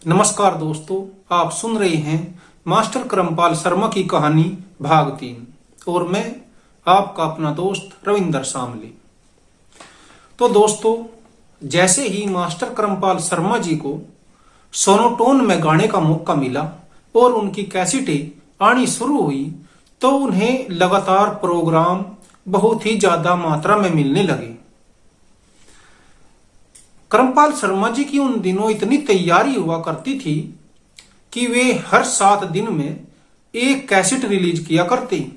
नमस्कार दोस्तों, आप सुन रहे हैं मास्टर क्रमपाल शर्मा की कहानी भाग 3 और मैं आपका अपना दोस्त रविंदर सामले। तो दोस्तों, जैसे ही मास्टर क्रमपाल शर्मा जी को सोनोटोन में गाने का मौका मिला और उनकी कैसेटें आनी शुरू हुई तो उन्हें लगातार प्रोग्राम बहुत ही ज्यादा मात्रा में मिलने लगे। क्रमपाल शर्मा जी की उन दिनों इतनी तैयारी हुआ करती थी कि वे हर 7 दिन में एक कैसेट रिलीज किया करते।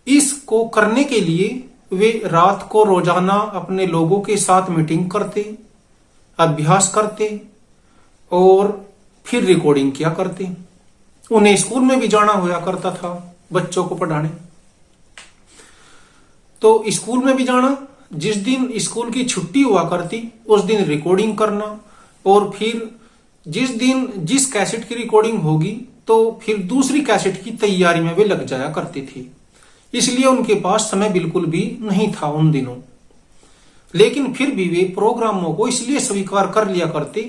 इसको करने के लिए वे रात को रोजाना अपने लोगों के साथ मीटिंग करते, अभ्यास करते और फिर रिकॉर्डिंग किया करते। उन्हें स्कूल में भी जाना हुआ करता था बच्चों को पढ़ाने। तो स्कूल में भी जाना, जिस दिन स्कूल की छुट्टी हुआ करती उस दिन रिकॉर्डिंग करना, और फिर जिस दिन जिस कैसेट की रिकॉर्डिंग होगी तो फिर दूसरी कैसेट की तैयारी में वे लग जाया करते थे। इसलिए उनके पास समय बिल्कुल भी नहीं था उन दिनों। लेकिन फिर भी वे प्रोग्रामों को इसलिए स्वीकार कर लिया करते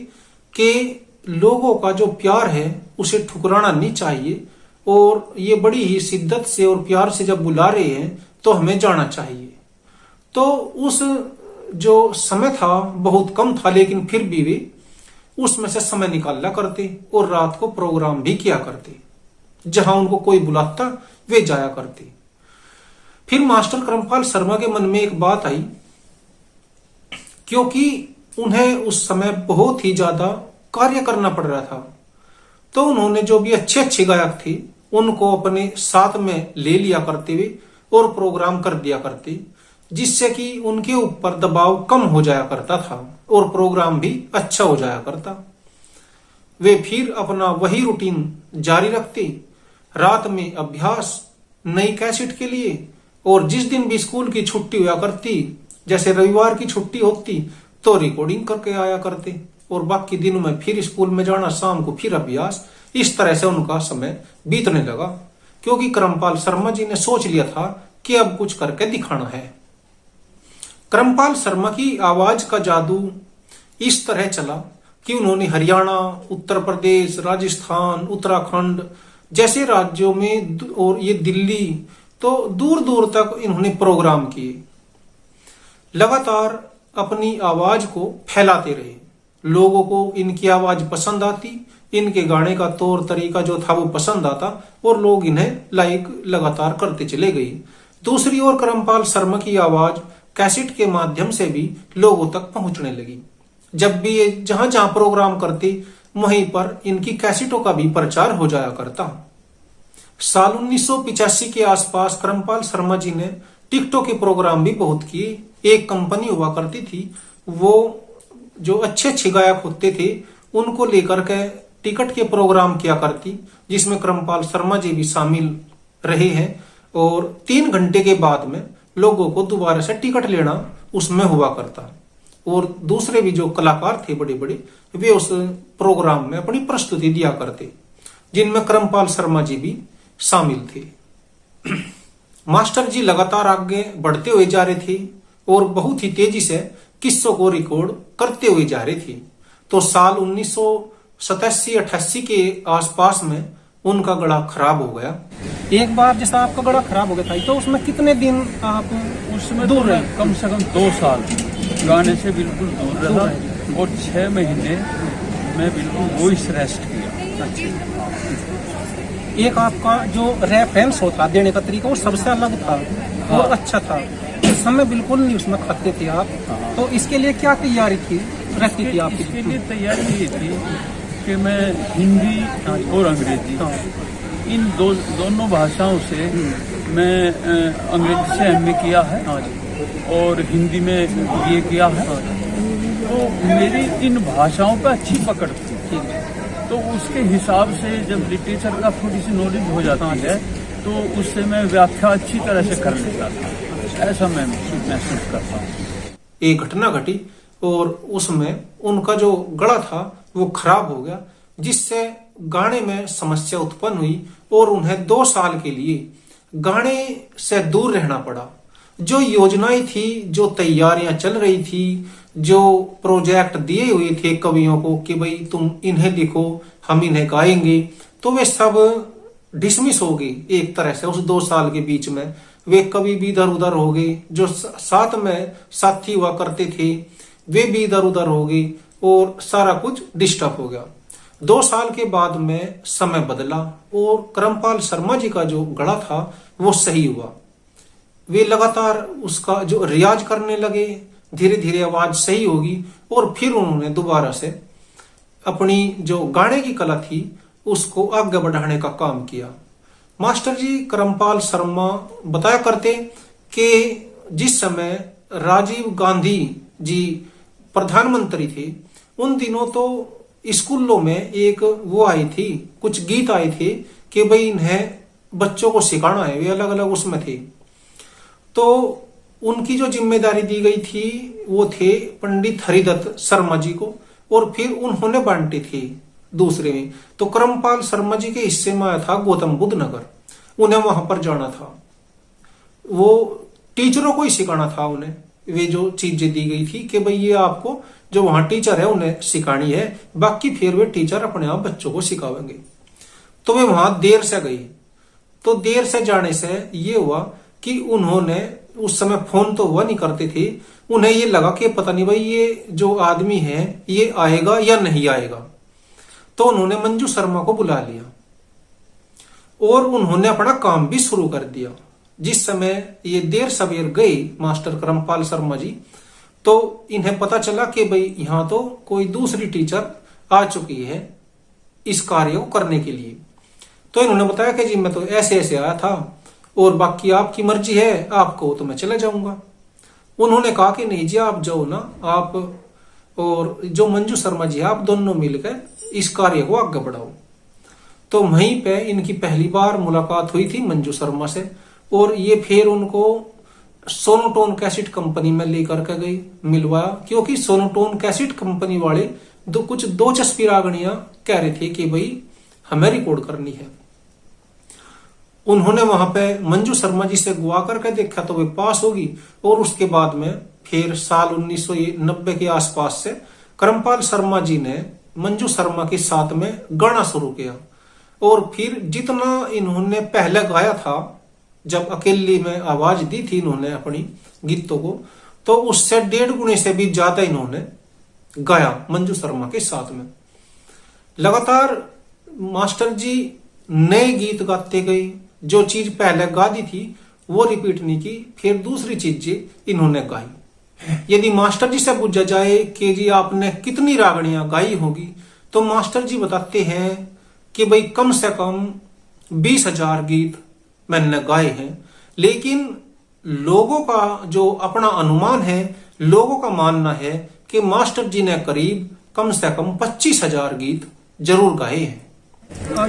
कि लोगों का जो प्यार है उसे ठुकराना नहीं चाहिए, और ये बड़ी ही शिद्दत से और प्यार से जब बुला रहे हैं तो हमें जाना चाहिए। तो उस जो समय था बहुत कम था, लेकिन फिर भी वे उसमें से समय निकाला करते और रात को प्रोग्राम भी किया करते। जहां उनको कोई बुलाता वे जाया करते। फिर मास्टर क्रमपाल शर्मा के मन में एक बात आई, क्योंकि उन्हें उस समय बहुत ही ज्यादा कार्य करना पड़ रहा था, तो उन्होंने जो भी अच्छे अच्छे गायक थे उनको अपने साथ में ले लिया करते वे और प्रोग्राम कर दिया करते, जिससे कि उनके ऊपर दबाव कम हो जाया करता था और प्रोग्राम भी अच्छा हो जाया करता। वे फिर अपना वही रूटीन जारी रखते, रात में अभ्यास नई कैसेट के लिए, और जिस दिन भी स्कूल की छुट्टी हुआ करती, जैसे रविवार की छुट्टी होती तो रिकॉर्डिंग करके आया करते, और बाकी दिनों में फिर स्कूल में जाना, शाम को फिर अभ्यास। इस तरह से उनका समय बीतने लगा, क्योंकि क्रमपाल शर्मा जी ने सोच लिया था कि अब कुछ करके दिखाना है। क्रमपाल शर्मा की आवाज का जादू इस तरह चला कि उन्होंने हरियाणा, उत्तर प्रदेश, राजस्थान, उत्तराखंड जैसे राज्यों में और ये दिल्ली, तो दूर दूर तक इन्होंने प्रोग्राम किए। लगातार अपनी आवाज को फैलाते रहे। लोगों को इनकी आवाज पसंद आती, इनके गाने का तौर तरीका जो था वो पसंद आता, और लोग इन्हें लाइक लगातार करते चले गए। दूसरी ओर क्रमपाल शर्मा की आवाज कैसेट के माध्यम से भी लोगों तक पहुंचने लगी। जब भी ये जहां जहां प्रोग्राम करते वहीं पर इनकी कैसेटों का भी प्रचार हो जाया करता। साल 1985 के आसपास क्रमपाल शर्मा जी ने टिकटों के प्रोग्राम भी बहुत किए। एक कंपनी हुआ करती थी, वो जो अच्छे अच्छे गायक होते थे उनको लेकर के टिकट के प्रोग्राम किया करती, जिसमें क्रमपाल शर्मा जी भी शामिल रहे हैं। और 3 घंटे के बाद में लोगों को दोबारा से टिकट लेना उसमें हुआ करता, और दूसरे भी जो कलाकार थे बड़े बड़े, वे उस प्रोग्राम में अपनी प्रस्तुति दिया करते, जिनमें क्रमपाल शर्मा जी भी शामिल थे। मास्टर जी लगातार आगे बढ़ते हुए जा रहे थे और बहुत ही तेजी से किस्सों को रिकॉर्ड करते हुए जा रहे थे। तो साल 1987-88 के आसपास में उनका गला खराब हो गया। एक बार जैसा आपका गला खराब हो गया था, तो उसमें कितने दिन आप उसमें दूर रहे? कम से कम 2 साल गाने से बिल्कुल दूर रहा, और 6 महीने में बिल्कुल वॉइस रेस्ट किया। एक आपका जो रेफरेंस होता देने का तरीका वो सबसे अलग था और अच्छा था। उस समय बिल्कुल नहीं उसमें खाते थे आप। तो इसके लिए क्या तैयारी थी रहती थी आपकी? इसके लिए तैयारी ये थी कि मैं हिंदी और अंग्रेजी, इन दोनों भाषाओं से मैं अंग्रेजी से एमए किया है और हिंदी में बीए किया है। तो मेरी इन भाषाओं पर अच्छी पकड़ थी, तो उसके हिसाब से जब लिटरेचर का थोड़ी सी नॉलेज हो जाती है तो उससे मैं व्याख्या अच्छी तरह से कर लेता था। ऐसा मैं महसूस करता हूँ। एक घटना घटी और उसमें उनका जो गला था वो खराब हो गया, जिससे गाने में समस्या उत्पन्न हुई और उन्हें 2 साल के लिए गाने से दूर रहना पड़ा। जो योजनाएं थी, जो तैयारियां चल रही थी, जो प्रोजेक्ट दिए हुए थे कवियों को कि भाई तुम इन्हें लिखो, हम इन्हें गाएंगे, तो वे सब डिसमिस हो गए एक तरह से। उस 2 साल के बीच में वे कवि भी इधर उधर हो गए, जो साथ में साथी हुआ करते थे वे भी इधर उधर हो गए और सारा कुछ डिस्टर्ब हो गया। 2 साल के बाद में समय बदला और करमपाल शर्मा जी का जो गला था वो सही हुआ। वे लगातार उसका जो रियाज करने लगे, धीरे धीरे आवाज सही होगी और फिर उन्होंने दोबारा से अपनी जो गाने की कला थी उसको आगे बढ़ाने का काम किया। मास्टर जी करमपाल शर्मा बताया करते कि जिस समय राजीव गांधी जी प्रधानमंत्री थे उन दिनों तो स्कूलों में एक वो आई थी, कुछ गीत आए थे कि भाई इन्हें बच्चों को सिखाना है, वे अलग अलग उसमें थे। तो उनकी जो जिम्मेदारी दी गई थी वो थे पंडित हरिदत्त शर्मा जी को और फिर उन्होंने बांटे थे दूसरे में। तो करमपाल शर्मा जी के हिस्से में आया था गौतम बुद्ध नगर, उन्हें वहां पर जाना था, वो टीचरों को ही सिखाना था उन्हें। वे जो चीजें दी गई थी कि भाई ये आपको जो वहां टीचर है उन्हें सिखानी है, बाकी फिर वे टीचर अपने आप बच्चों को सिखावेंगे। तो वे वहां देर से गई। तो देर से जाने से ये हुआ कि उन्होंने, उस समय फोन तो हुआ नहीं करते थे, उन्हें ये लगा कि पता नहीं भाई ये जो आदमी है ये आएगा या नहीं आएगा। तो उन्होंने मंजू शर्मा को बुला लिया और उन्होंने अपना काम भी शुरू कर दिया। जिस समय ये देर सवेर गए मास्टर करमपाल शर्मा जी, तो इन्हें पता चला कि भाई यहां तो कोई दूसरी टीचर आ चुकी है इस कार्य को करने के लिए। तो इन्होंने बताया कि जी मैं तो ऐसे ऐसे आया था और बाकी आपकी मर्जी है, आपको तो मैं चला जाऊंगा। उन्होंने कहा कि नहीं जी आप जाओ ना, आप और जो मंजू शर्मा जी आप दोनों मिलकर इस कार्य को आगे बढ़ाओ। तो वहीं पे इनकी पहली बार मुलाकात हुई थी मंजू शर्मा से और ये फिर उनको सोनोटोन कैसेट कंपनी में लेकर के गई, मिलवाया, क्योंकि सोनोटोन कैसेट कंपनी वाले कुछ दो चस्पी रागणियां कह रहे थे कि भाई हमें रिकॉर्ड करनी है। उन्होंने वहां पे मंजू शर्मा जी से गुआ करके देखा तो वे पास होगी और उसके बाद में फिर साल 1990 के आसपास से करमपाल शर्मा जी ने मंजू शर्मा के साथ में गाना शुरू किया और फिर जितना इन्होंने पहले गाया था, जब अकेली में आवाज दी थी इन्होंने अपनी गीतों को, तो उससे 1.5 गुने से भी ज्यादा इन्होंने गाया मंजू शर्मा के साथ में। लगातार मास्टर जी नए गीत गाते गए, जो चीज पहले गा दी थी वो रिपीट नहीं की, फिर दूसरी चीजें इन्होंने गाई। यदि मास्टर जी से पूछा जाए कि जी आपने कितनी रागणियां गाई होगी, तो मास्टर जी बताते हैं कि भाई कम से कम 20,000 गीत मैंने गाए हैं। लेकिन लोगों का जो अपना अनुमान है, लोगों का मानना है कि मास्टर जी ने करीब कम से कम 25,000 गीत जरूर गाए हैं।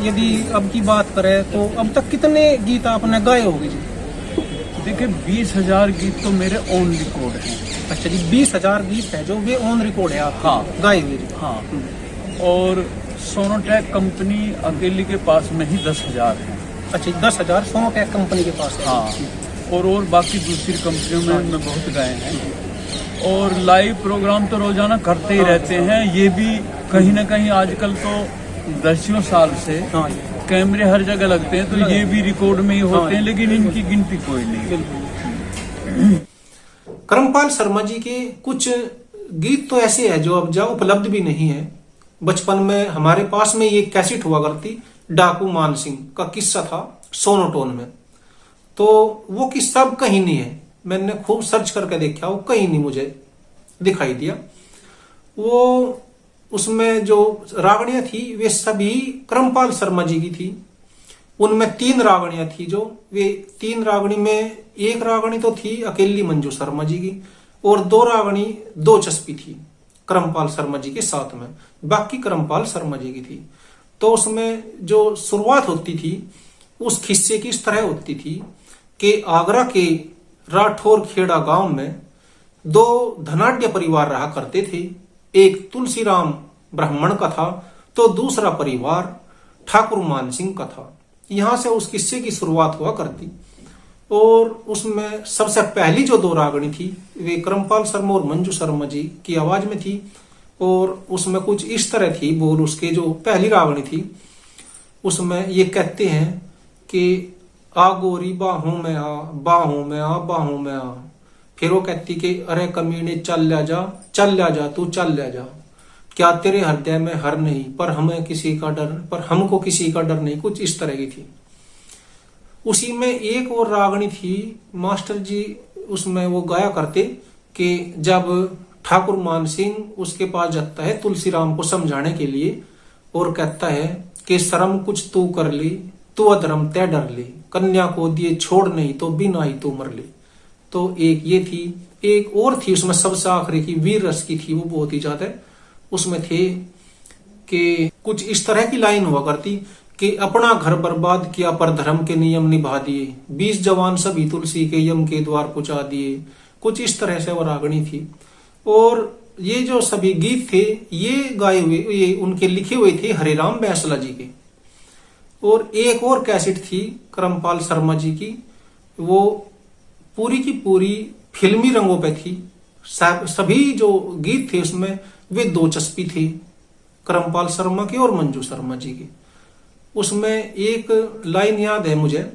यदि अब की बात करें तो अब तक कितने गीत आपने गाए होंगे जी? देखिए 20,000 गीत तो मेरे ऑन रिकॉर्ड हैं। अच्छा जी, 20,000 गीत है जो वे ऑन रिकॉर्ड है आप? हाँ, गाए हुए जी। हाँ। और सोनोटेक कंपनी अकेली के पास में ही 10,000 है। अच्छा, 10,000 सोनोटेक कंपनी के पास है। हाँ, और बाकी दूसरी कंपनियों में बहुत गाए हैं। और लाइव प्रोग्राम तो रोजाना करते ही रहते हैं। ये भी कहीं ना कहीं आजकल तो 10 साल से कैमरे हर जगह लगते हैं, तो ये भी रिकॉर्ड में ही होते हैं, लेकिन इनकी गिनती कोई नहीं। करमपाल शर्मा जी के कुछ गीत तो ऐसे हैं जो अब जा उपलब्ध भी नहीं है। बचपन में हमारे पास में ये कैसेट हुआ करती, डाकू मान सिंह का किस्सा था सोनोटोन में, तो वो किस्सा अब कहीं नहीं है। मैंने खूब सर्च करके देखा, वो कहीं नहीं मुझे दिखाई दिया। वो उसमें जो रागणियां थी वे सभी करमपाल शर्मा जी की थी। उनमें 3 रागणियां थी, जो वे 3 रागणी में एक रागणी तो थी अकेली मंजू शर्मा जी की और 2 रागणी 2 चस्पी थी करमपाल शर्मा जी के साथ में, बाकी करमपाल शर्मा जी की थी। तो उसमें जो शुरुआत होती थी उस किस्से की इस तरह होती थी कि आगरा के राठौर खेड़ा गांव में 2 धनाढ्य परिवार रहा करते थे। एक तुलसीराम ब्राह्मण का था तो दूसरा परिवार ठाकुर मान सिंह का था। यहां से उस किस्से की शुरुआत हुआ करती। और उसमें सबसे पहली जो 2 रागनी थी वे करमपाल शर्मा और मंजू शर्मा जी की आवाज में थी। और उसमें कुछ इस तरह थी बोल उसके, जो पहली रागनी थी उसमें ये कहते हैं कि आ गोरी बाहों में आ, बाहों में आ, बाहों में आ। फिर वो कहती कि अरे कमीने चल ला जा, चल ला जा, तू चल ला जा, क्या तेरे हृदय में हर नहीं, पर हमें किसी का डर, पर हमको किसी का डर नहीं, कुछ इस तरह की थी। उसी में एक और रागनी थी मास्टर जी, उसमें वो गाया करते कि जब ठाकुर मान सिंह उसके पास जाता है तुलसीराम को समझाने के लिए और कहता है कि शर्म कुछ तू कर ली, तू अधर्म तय डर ली, कन्या को दिए छोड़ नहीं तो बिना ही तू मर ले। तो एक ये थी, एक और थी उसमें सबसे आखिरी की वीर रस की थी, वो बहुत ही ज्यादा उसमें थे कि कुछ इस तरह की लाइन हुआ करती कि अपना घर बर्बाद किया पर धर्म के नियम निभा दिए, 20 जवान सभी तुलसी के यम के द्वार पहुंचा दिए। कुछ इस तरह से वो रागनी थी। और ये जो सभी गीत थे ये गाए हुए, ये उनके लिखे हुए थे हरिराम बैंसला जी के। और एक और कैसेट थी करमपाल शर्मा जी की, वो पूरी की पूरी फिल्मी रंगों पे थी। सभी जो गीत थे उसमें वे 2 चस्पी थे, करमपाल शर्मा के और मंजू शर्मा जी के। उसमें एक लाइन याद है मुझे,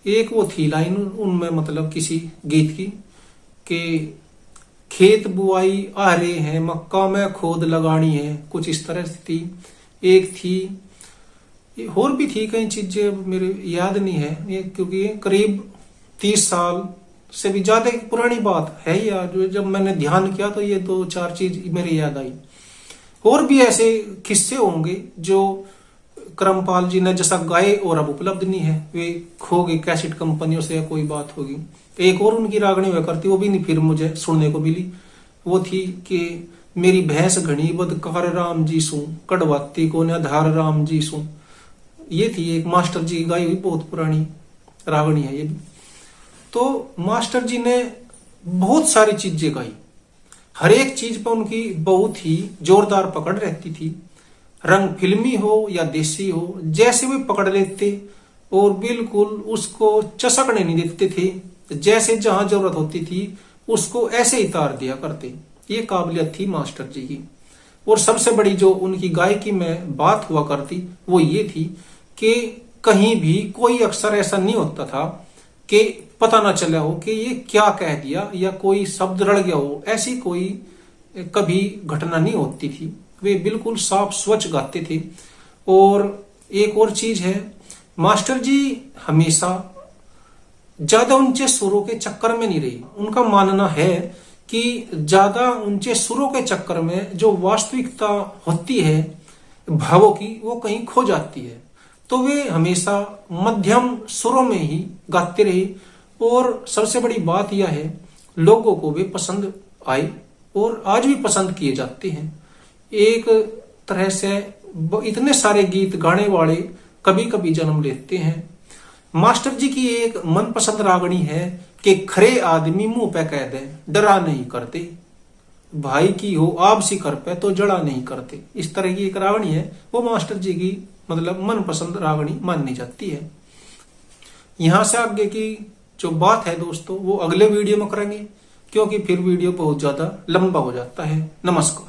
एक वो थी लाइन उनमें मतलब किसी गीत की कि खेत बुआई आ रहे हैं, मक्का में खोद लगानी है, कुछ इस तरह से थी। एक थी और भी थी कई चीजें मेरे याद नहीं है ये, क्योंकि ये करीब 30 साल से भी ज्यादा पुरानी बात है या जो जब मैंने ध्यान किया तो ये 2-4 चीज मेरे याद आई। और भी ऐसे किस्से होंगे जो करमपाल जी ने जैसा गाए और अब उपलब्ध नहीं है, वे खो गए कैसेट कंपनियों से या कोई बात होगी। एक और उनकी रागनी हुआ करती, वो भी नहीं फिर मुझे सुनने को मिली। वो थी कि मेरी भैंस घनी बदकार राम जी सू, कड़वाती को आधार राम जी सू। ये थी एक मास्टर जी गाई हुई बहुत पुरानी रागनी है ये भी। तो मास्टर जी ने बहुत सारी चीजें गाई, हर एक चीज पर उनकी बहुत ही जोरदार पकड़ रहती थी। रंग फिल्मी हो या देसी हो, जैसे भी पकड़ लेते और बिल्कुल उसको चसकने नहीं देते थे। जैसे जहां जरूरत होती थी उसको ऐसे ही तार दिया करते। ये काबिलियत थी मास्टर जी की। और सबसे बड़ी जो उनकी गायकी में बात हुआ करती वो ये थी कि कहीं भी कोई अक्सर ऐसा नहीं होता था कि पता ना चला हो कि ये क्या कह दिया या कोई शब्द रड़ गया हो, ऐसी कोई कभी घटना नहीं होती थी। वे बिल्कुल साफ स्वच्छ गाते थे। और एक और चीज है, मास्टर जी हमेशा ज्यादा ऊंचे सुरों के चक्कर में नहीं रही। उनका मानना है कि ज्यादा ऊंचे सुरों के चक्कर में जो वास्तविकता होती है भावों की वो कहीं खो जाती है। तो वे हमेशा मध्यम सुरों में ही गाते रहे। और सबसे बड़ी बात यह है लोगों को वे पसंद आए और आज भी पसंद किए जाते हैं। एक तरह से इतने सारे गीत गाने वाले कभी कभी जन्म लेते हैं। मास्टर जी की एक मनपसंद रागनी है कि खरे आदमी मुंह पे कह दे डरा नहीं करते, भाई की हो आपसी कर पे तो जड़ा नहीं करते। इस तरह की एक रागनी है, वो मास्टर जी की मतलब मनपसंद रागनी मानी जाती है। यहां से आगे की जो बात है दोस्तों वो अगले वीडियो में करेंगे, क्योंकि फिर वीडियो बहुत ज्यादा लंबा हो जाता है। नमस्कार।